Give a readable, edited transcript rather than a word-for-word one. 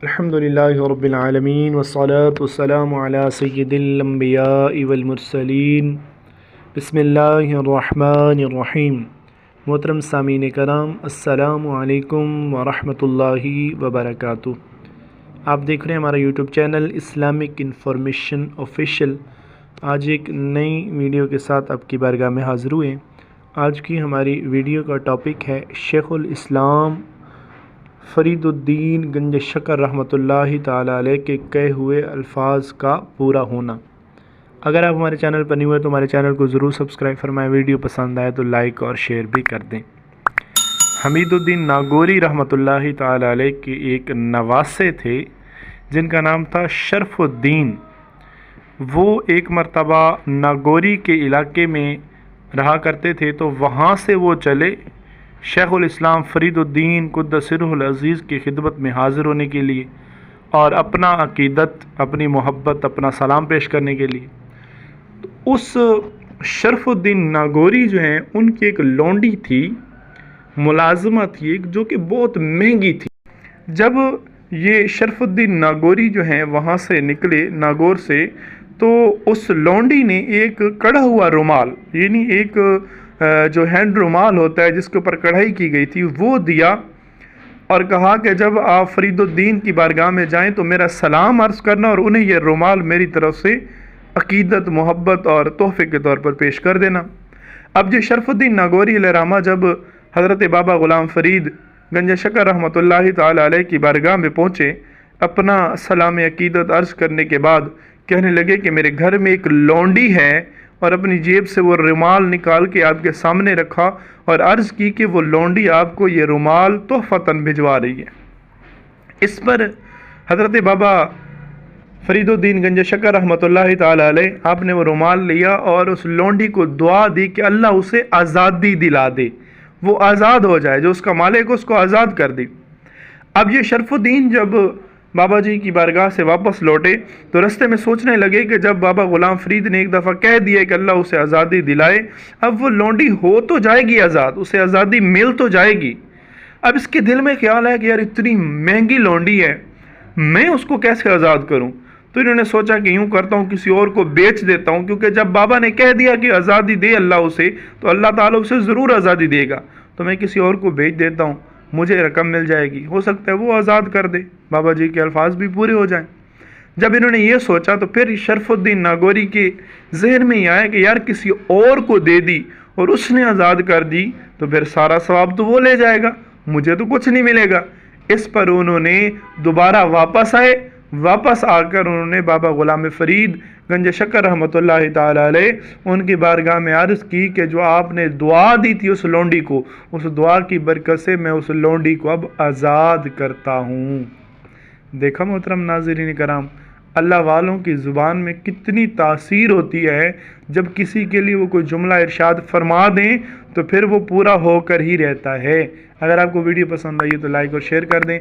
الحمدللہ رب العالمین والصلاة والسلام علی سید الانبیاء والمرسلین بسم اللہ الرحمن الرحیم۔ محترم سامعین کرام، السلام علیکم ورحمۃ اللہ وبرکاتہ۔ آپ دیکھ رہے ہیں ہمارا YouTube channel Islamic information official. آج ایک نئی ویڈیو کے ساتھ آپ کی بارگاہ میں حاضر ہوئے ہیں۔ آج کی ہماری ویڈیو کا ٹاپک ہے شیخ الاسلام فرید الدین گنج شکر رحمۃ اللہ تعالیٰ علیہ کے کہے ہوئے الفاظ کا پورا ہونا۔ اگر آپ ہمارے چینل پر نہیں ہوئے تو ہمارے چینل کو ضرور سبسکرائب فرمائیں، ویڈیو پسند آئے تو لائک اور شیئر بھی کر دیں۔ حمید الدین ناگوری رحمۃ اللہ تعالیٰ علیہ کے ایک نواسے تھے جن کا نام تھا شرف الدین۔ وہ ایک مرتبہ ناگوری کے علاقے میں رہا کرتے تھے، تو وہاں سے وہ چلے شیخ الاسلام فرید الدین قدس سرہ العزیز کی خدمت میں حاضر ہونے کے لیے اور اپنا عقیدت، اپنی محبت، اپنا سلام پیش کرنے کے لیے۔ تو اس شرف الدین ناگوری جو ہیں، ان کی ایک لونڈی تھی، ملازمہ تھی ایک، جو کہ بہت مہنگی تھی۔ جب یہ شرف الدین ناگوری جو ہیں وہاں سے نکلے ناگور سے، تو اس لونڈی نے ایک کڑا ہوا رومال، یعنی ایک جو ہینڈ رومال ہوتا ہے جس کے اوپر کڑھائی کی گئی تھی، وہ دیا اور کہا کہ جب آپ فرید الدین کی بارگاہ میں جائیں تو میرا سلام عرض کرنا اور انہیں یہ رومال میری طرف سے عقیدت، محبت اور تحفے کے طور پر پیش کر دینا۔ اب یہ شرف الدین ناگوری علیہ رحمہ جب حضرت بابا غلام فرید گنج شکر رحمۃ اللہ تعالیٰ علیہ کی بارگاہ میں پہنچے، اپنا سلام عقیدت عرض کرنے کے بعد کہنے لگے کہ میرے گھر میں ایک لونڈی ہے، اور اپنی جیب سے وہ رومال نکال کے آپ کے سامنے رکھا اور عرض کی کہ وہ لونڈی آپ کو یہ رومال تحفتاً بھجوا رہی ہے۔ اس پر حضرت بابا فرید الدین گنج شکر رحمۃ اللہ تعالیٰ علیہ آپ نے وہ رومال لیا اور اس لونڈی کو دعا دی کہ اللہ اسے آزادی دلا دے، وہ آزاد ہو جائے، جو اس کا مالک اس کو آزاد کر دی۔ اب یہ شرف الدین جب بابا جی کی بارگاہ سے واپس لوٹے تو رستے میں سوچنے لگے کہ جب بابا غلام فرید نے ایک دفعہ کہہ دیا کہ اللہ اسے آزادی دلائے، اب وہ لونڈی ہو تو جائے گی آزاد، اسے آزادی مل تو جائے گی۔ اب اس کے دل میں خیال ہے کہ یار اتنی مہنگی لونڈی ہے، میں اس کو کیسے آزاد کروں؟ تو انہوں نے سوچا کہ یوں کرتا ہوں کسی اور کو بیچ دیتا ہوں، کیونکہ جب بابا نے کہہ دیا کہ آزادی دے اللہ اسے، تو اللہ تعالیٰ اسے ضرور آزادی دے گا، تو میں کسی اور کو بیچ دیتا ہوں، مجھے رقم مل جائے گی، ہو سکتا ہے وہ آزاد کر دے، بابا جی کے الفاظ بھی پورے ہو جائیں۔ جب انہوں نے یہ سوچا تو پھر شرف الدین ناگوری کے ذہن میں یہ آیا کہ یار کسی اور کو دے دی اور اس نے آزاد کر دی تو پھر سارا ثواب تو وہ لے جائے گا، مجھے تو کچھ نہیں ملے گا۔ اس پر انہوں نے دوبارہ واپس آئے، واپس آ کر انہوں نے بابا غلام فرید گنج شکر رحمۃ اللہ تعالیٰ علیہ ان کی بارگاہ میں عرض کی کہ جو آپ نے دعا دی تھی اس لونڈی کو، اس دعا کی برکت سے میں اس لونڈی کو اب آزاد کرتا ہوں۔ دیکھا محترم ناظرین کرام، اللہ والوں کی زبان میں کتنی تاثیر ہوتی ہے، جب کسی کے لیے وہ کوئی جملہ ارشاد فرما دیں تو پھر وہ پورا ہو کر ہی رہتا ہے۔ اگر آپ کو ویڈیو پسند آئی تو لائک اور شیئر کر دیں۔